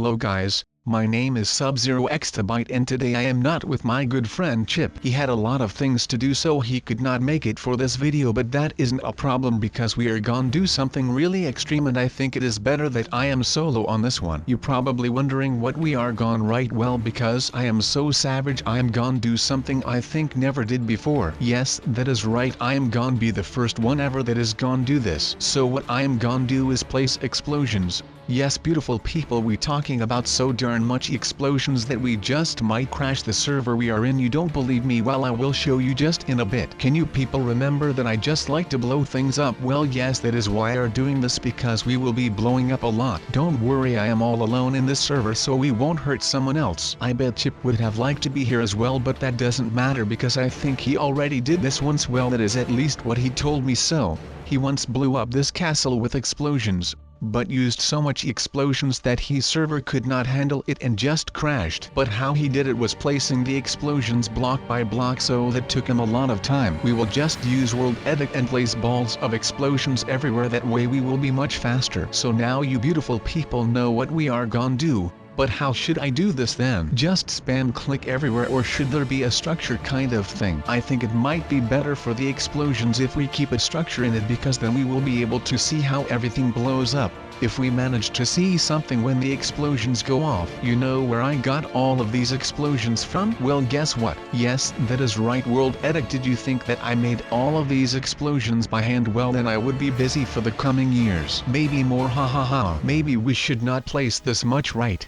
Hello guys, my name is SubZeroExtabyte and today I am not with my good friend Chip. He had a lot of things to do so he could not make it for this video, but that isn't a problem because we are gonna do something really extreme and I think it is better that I am solo on this one. You probably wondering what we are gonna write. Well, because I am so savage I am gonna do something I think never did before. Yes, that is right, I am gonna be the first one ever that is gonna do this. So what I am gonna do is place explosions. Yes, beautiful people, we talking about so darn much explosions that we just might crash the server we are in. You don't believe me? Well, I will show you just in a bit. Can you people remember that I just like to blow things up? Well, yes, that is why we are doing this, because we will be blowing up a lot. Don't worry, I am all alone in this server so we won't hurt someone else. I bet Chip would have liked to be here as well, but that doesn't matter because I think he already did this once. Well, that is at least what he told me. So he once blew up this castle with explosions, but used so much explosions that his server could not handle it and just crashed. But how he did it was placing the explosions block by block, so that took him a lot of time. We will just use world edit and place balls of explosions everywhere, that way we will be much faster. So now you beautiful people know what we are gonna do. But how should I do this then? Just spam click everywhere, or should there be a structure kind of thing? I think it might be better for the explosions if we keep a structure in it, because then we will be able to see how everything blows up. If we manage to see something when the explosions go off. You know where I got all of these explosions from? Well, guess what? Yes, that is right, world edit. Did you think that I made all of these explosions by hand? Well, then I would be busy for the coming years. Maybe more, ha ha ha. Maybe we should not place this much, right?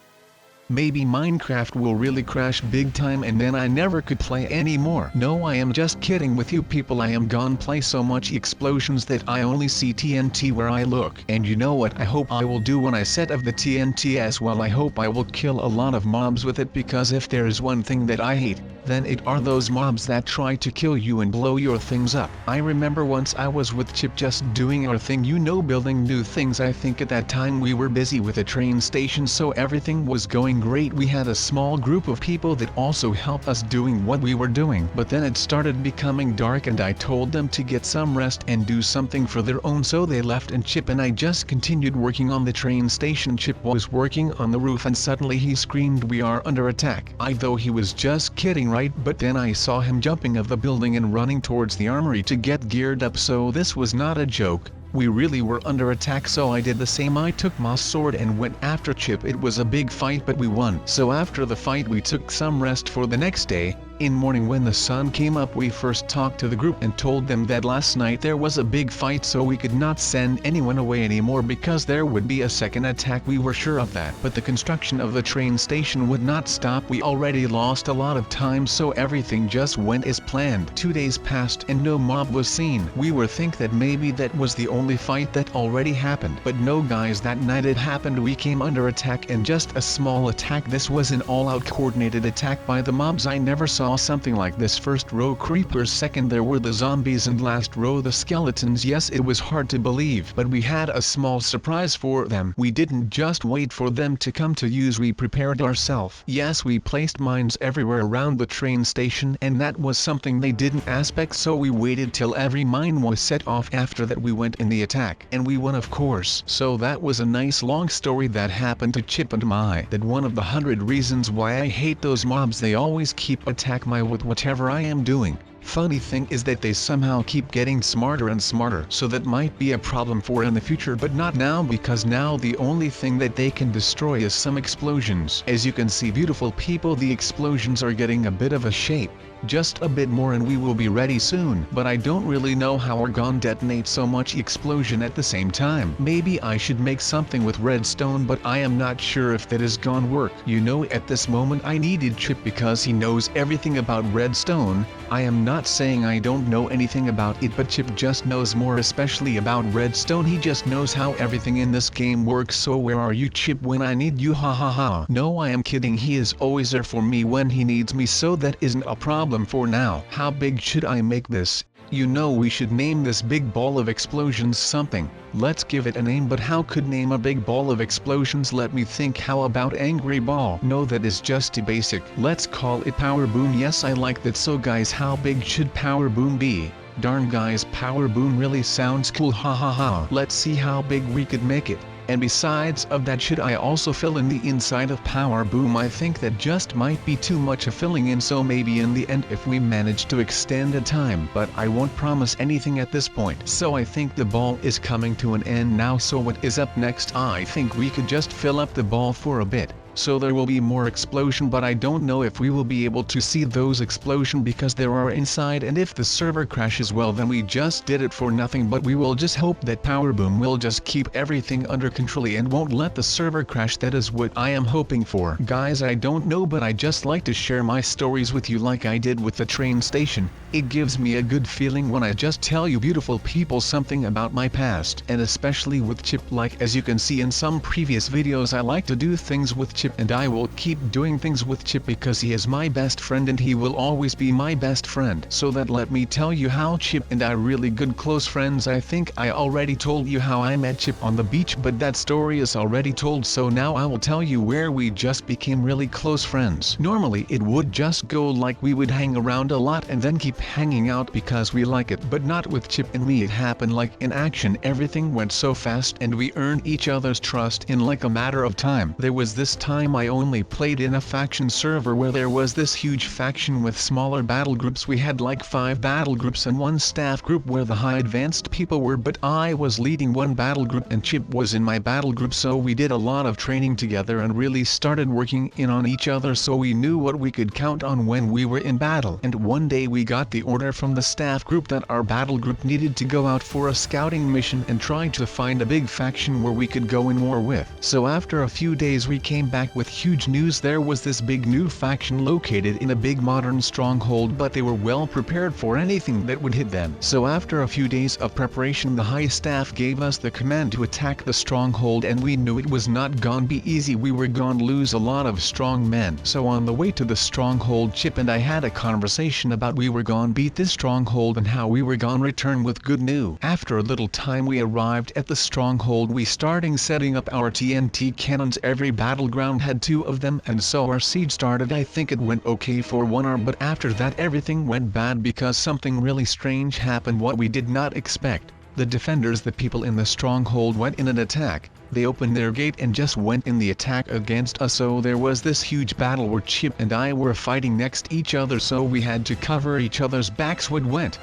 Maybe Minecraft will really crash big time and then I never could play anymore. No, I am just kidding with you people. I am gonna play so much explosions that I only see TNT where I look. And you know what I hope I will do when I set of the TNT as well? I hope I will kill a lot of mobs with it, because if there is one thing that I hate, then it are those mobs that try to kill you and blow your things up. I remember once I was with Chip just doing our thing, you know, building new things. I think at that time we were busy with a train station, so everything was going great. We had a small group of people that also helped us doing what we were doing. But then it started becoming dark and I told them to get some rest and do something for their own, so they left and Chip and I just continued working on the train station. Chip was working on the roof and suddenly he screamed, "We are under attack." I thought he was just kidding, right? But then I saw him jumping off the building and running towards the armory to get geared up, so this was not a joke. We really were under attack, so I did the same. I took my sword and went after Chip. It was a big fight but we won. So after the fight we took some rest for the next day. In morning when the sun came up, we first talked to the group and told them that last night there was a big fight, so we could not send anyone away anymore because there would be a second attack. We were sure of that. But the construction of the train station would not stop. We already lost a lot of time, so everything just went as planned. 2 days passed and no mob was seen. We were think that maybe that was the only fight that already happened. But no guys, that night it happened. We came under attack, and just a small attack. This was an all-out coordinated attack by the mobs. I never saw something like this. First row creepers, second there were the zombies, and last row the skeletons. Yes, it was hard to believe, but we had a small surprise for them. We didn't just wait for them to come to use, we prepared ourselves. Yes, we placed mines everywhere around the train station, and that was something they didn't expect, so we waited till every mine was set off. After that we went in the attack and we won, of course. So that was a nice long story that happened to Chip and I. That one of the 100 reasons why I hate those mobs. They always keep attacking me with whatever I am doing. Funny thing is that they somehow keep getting smarter and smarter, so that might be a problem for in the future, but not now, because now the only thing that they can destroy is some explosions. As you can see, beautiful people, the explosions are getting a bit of a shape. Just a bit more and we will be ready soon. But I don't really know how we're gonna detonate so much explosion at the same time. Maybe I should make something with redstone, but I am not sure if that is gonna work. You know, at this moment I needed Chip because he knows everything about redstone. I am not saying I don't know anything about it, but Chip just knows more, especially about redstone. He just knows how everything in this game works. So where are you, Chip, when I need you? Ha ha ha. No, I am kidding. He is always there for me when he needs me, so that isn't a problem for now. How big should I make this? You know, we should name this big ball of explosions something. Let's give it a name, but how could name a big ball of explosions? Let me think. How about angry ball? No, that is just too basic. Let's call it power boom. Yes, I like that. So guys, how big should power boom be? Darn guys, power boom really sounds cool. Ha ha ha. Let's see how big we could make it. And besides of that, should I also fill in the inside of Power Boom? I think that just might be too much of filling in, so maybe in the end if we manage to extend the time, but I won't promise anything at this point. So I think the ball is coming to an end now, so what is up next? I think we could just fill up the ball for a bit. So there will be more explosion, but I don't know if we will be able to see those explosion because there are inside, and if the server crashes, well then we just did it for nothing. But we will just hope that Power Boom will just keep everything under control and won't let the server crash. That is what I am hoping for. Guys, I don't know, but I just like to share my stories with you like I did with the train station. It gives me a good feeling when I just tell you beautiful people something about my past, and especially with Chip. Like as you can see in some previous videos, I like to do things with Chip, and I will keep doing things with Chip because he is my best friend and he will always be my best friend. So that let me tell you how Chip and I really good close friends. I think I already told you how I met Chip on the beach, but that story is already told, so now I will tell you where we just became really close friends. Normally it would just go like we would hang around a lot and then keep hanging out because we like it, but not with Chip and me. It happened like in action. Everything went so fast and we earned each other's trust in like a matter of time. There was this time I only played in a faction server where there was this huge faction with smaller battle groups. We had like 5 battle groups and 1 staff group where the high advanced people were, but I was leading 1 battle group and Chip was in my battle group, so we did a lot of training together and really started working in on each other, so we knew what we could count on when we were in battle. And one day we got the order from the staff group that our battle group needed to go out for a scouting mission and try to find a big faction where we could go in war with. So after a few days we came back with huge news. There was this big new faction located in a big modern stronghold, but they were well prepared for anything that would hit them. So after a few days of preparation, the high staff gave us the command to attack the stronghold, and we knew it was not gonna be easy. We were gonna lose a lot of strong men. So on the way to the stronghold, Chip and I had a conversation about we were gonna beat this stronghold and how we were gonna return with good news. After a little time we arrived at the stronghold. We starting setting up our TNT cannons. Every battleground had 2 of them, and so our siege started. I think it went okay for 1 hour, but after that everything went bad because something really strange happened what we did not expect. The defenders, the people in the stronghold, went in an attack. They opened their gate and just went in the attack against us, so there was this huge battle where Chip and I were fighting next each other, so we had to cover each other's backs. What went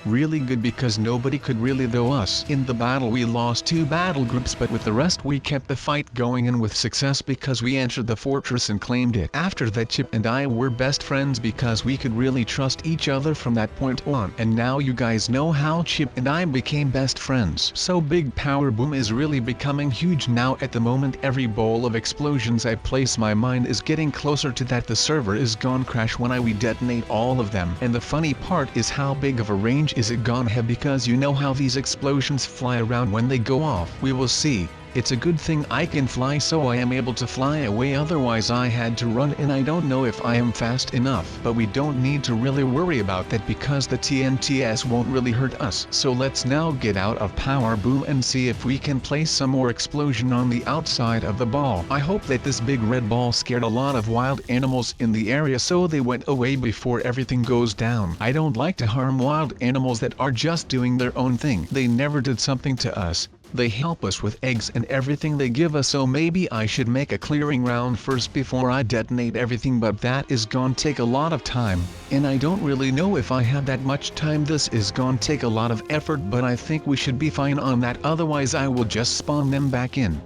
really good because nobody could really though us. In the battle we lost 2 battle groups, but with the rest we kept the fight going and with success because we entered the fortress and claimed it. After that Chip and I were best friends because we could really trust each other from that point on. And now you guys know how Chip and I became best friends. So big Power Boom is really becoming huge now. At the moment every bowl of explosions I place my mind is getting closer to that the server is gonna crash when we detonate all of them. And the funny part is how big of a range is it gonna have, because you know how these explosions fly around when they go off. We will see. It's a good thing I can fly, so I am able to fly away, otherwise I had to run, and I don't know if I am fast enough. But we don't need to really worry about that because the TNTs won't really hurt us. So let's now get out of Power Boom and see if we can place some more explosion on the outside of the ball. I hope that this big red ball scared a lot of wild animals in the area, so they went away before everything goes down. I don't like to harm wild animals that are just doing their own thing. They never did something to us. They help us with eggs and everything they give us, so maybe I should make a clearing round first before I detonate everything, but that is gonna take a lot of time, and I don't really know if I have that much time. This is gonna take a lot of effort, but I think we should be fine on that, otherwise I will just spawn them back in.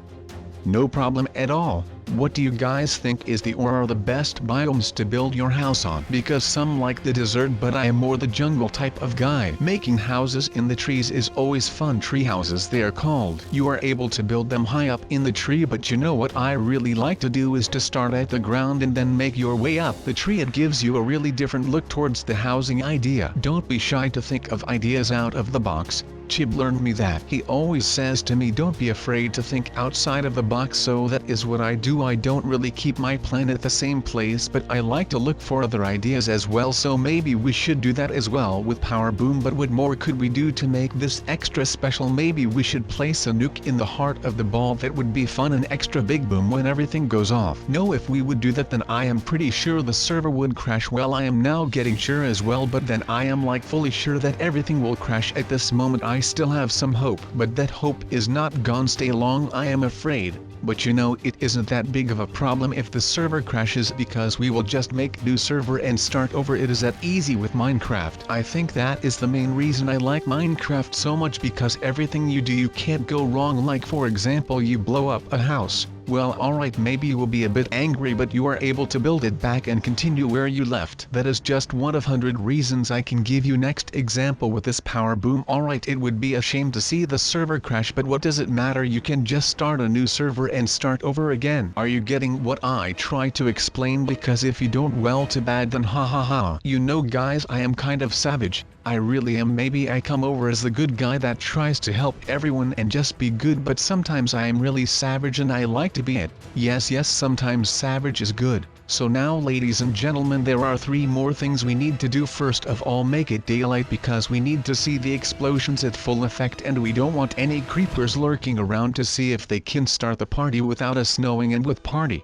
No problem at all. What do you guys think is the or are the best biomes to build your house on? Because some like the desert, but I am more the jungle type of guy. Making houses in the trees is always fun. Tree houses they are called. You are able to build them high up in the tree, but you know what I really like to do is to start at the ground and then make your way up the tree. It gives you a really different look towards the housing idea. Don't be shy to think of ideas out of the box. Chib learned me that. He always says to me, don't be afraid to think outside of the box, so that is what I do do. I don't really keep my plan at the same place, but I like to look for other ideas as well, so maybe we should do that as well with Power Boom. But what more could we do to make this extra special? Maybe we should place a nuke in the heart of the ball. That would be fun, an extra big boom when everything goes off. No, if we would do that, then I am pretty sure the server would crash. Well, I am now getting sure as well, but then I am like fully sure that everything will crash. At this moment I still have some hope, but that hope is not gonna stay long, I am afraid. But you know, it isn't that big of a problem if the server crashes, because we will just make new server and start over. It is that easy with Minecraft. I think that is the main reason I like Minecraft so much, because everything you do you can't go wrong. Like for example, you blow up a house. Well, alright, maybe you will be a bit angry, but you are able to build it back and continue where you left. That is just one of 100 reasons I can give you. Next example with this Power Boom. Alright, it would be a shame to see the server crash, but what does it matter? You can just start a new server and start over again. Are you getting what I try to explain? Because if you don't, well, too bad then, ha ha ha. You know guys, I am kind of savage. I really am. Maybe I come over as the good guy that tries to help everyone and just be good, but sometimes I am really savage and I like to be it. Yes, sometimes savage is good. So now, ladies and gentlemen, there are 3 more things we need to do. First of all, make it daylight, because we need to see the explosions at full effect, and we don't want any creepers lurking around to see if they can start the party without us knowing. And with party,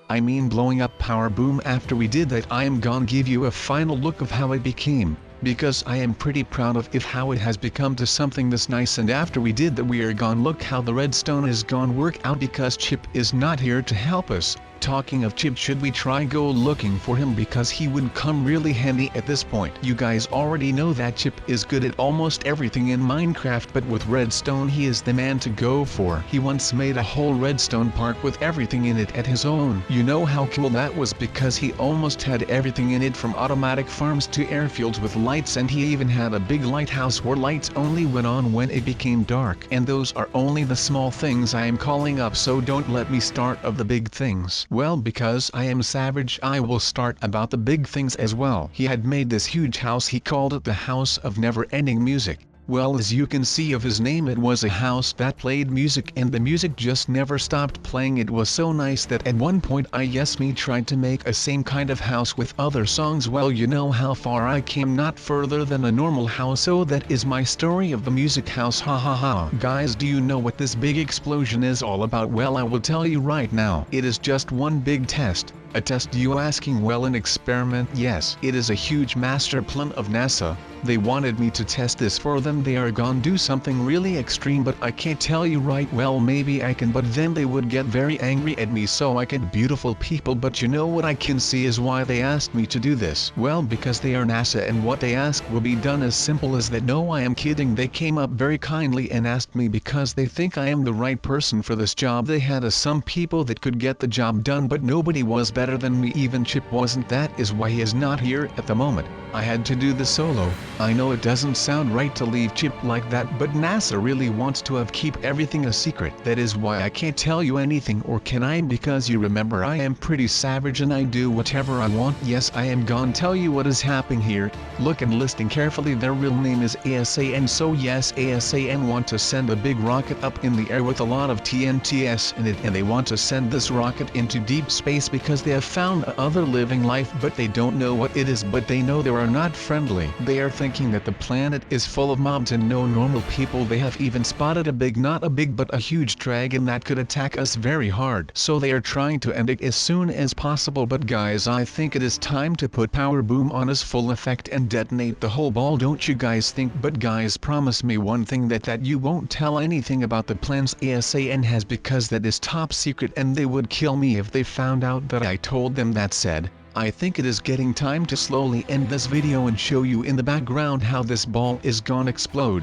I mean blowing up Power Boom. After we did that, I am gonna give you a final look of how it became, because I am pretty proud of how it has become to something this nice. And after we did that, we are gone look how the redstone is gone work out, because Chip is not here to help us. Talking of Chip, should we try go looking for him, because he would come really handy at this point? You guys already know that Chip is good at almost everything in Minecraft, but with redstone he is the man to go for. He once made a whole redstone park with everything in it at his own. You know how cool that was, because he almost had everything in it, from automatic farms to airfields with lights, and he even had a big lighthouse where lights only went on when it became dark. And those are only the small things I am calling up, so don't let me start of the big things. Well, because I am savage, I will start about the big things as well. He had made this huge house. He called it the House of Never-Ending Music. Well, as you can see of his name, it was a house that played music, and the music just never stopped playing. It was so nice that at one point I tried to make a same kind of house with other songs. Well, you know how far I came, not further than a normal house. So that is my story of the music house, ha ha ha. Guys, do you know what this big explosion is all about? Well, I will tell you right now. It is just one big test. A test, you asking? Well, an experiment. Yes, it is a huge master plan of NASA. They wanted me to test this for them. They are gonna do something really extreme, but I can't tell you right. Well, maybe I can, but then they would get very angry at me, so I can. Beautiful people, but you know what I can see is why they asked me to do this. Well, because they are NASA, and what they ask will be done as simple as that. No, I am kidding. They came up very kindly and asked me because they think I am the right person for this job. They had some people that could get the job done, but nobody was better than me. Even Chip wasn't. That is why he is not here at the moment. I had to do this solo. I know it doesn't sound right to leave Chip like that, but NASA really wants to keep everything a secret. That is why I can't tell you anything, or can I? Because you remember, I am pretty savage and I do whatever I want. Yes, I am gonna tell you what is happening here. Look and listen carefully. Their real name is ASAN. So yes, ASAN want to send a big rocket up in the air with a lot of TNTs in it, and they want to send this rocket into deep space because they have found other living life, but they don't know what it is. But they know they are not friendly. They are thinking that the planet is full of mobs and no normal people. They have even spotted a big, not a big but a huge dragon that could attack us very hard. So they are trying to end it as soon as possible. But guys, I think it is time to put Power Boom on its full effect and detonate the whole ball, don't you guys think? But guys, promise me one thing, that you won't tell anything about the plans ASAN has, because that is top secret and they would kill me if they found out that I told them. That said, I think it is getting time to slowly end this video and show you in the background how this ball is gonna explode.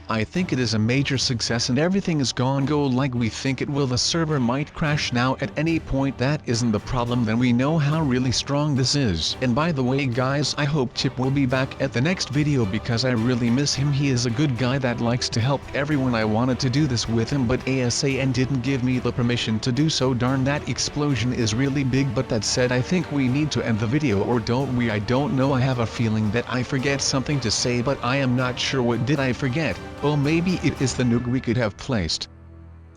I think it is a major success and everything is gonna go like we think it will. The server might crash now at any point. That isn't the problem. Then we know how really strong this is. And by the way guys, I hope Chip will be back at the next video, because I really miss him. He is a good guy that likes to help everyone. I wanted to do this with him, but ASAN didn't give me the permission to do so. Darn, that explosion is really big. But that said, I think we need to end the video, or don't we? I don't know. I have a feeling that I forget something to say, but I am not sure. What did I forget? Oh, maybe it is the nuke we could have placed.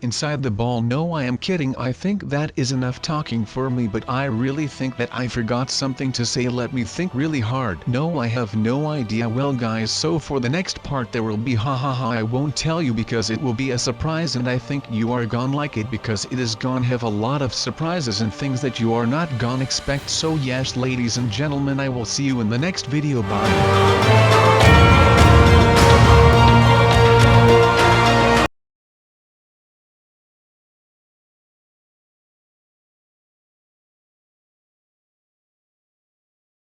inside the ball. No, I am kidding. I think that is enough talking for me, but I really think that I forgot something to say. Let me think really hard. No, I have no idea. Well guys, so for the next part there will be hahaha, I won't tell you because it will be a surprise, and I think you are gonna like it because it is gonna have a lot of surprises and things that you are not gonna expect. So yes, ladies and gentlemen, I will see you in the next video. Bye.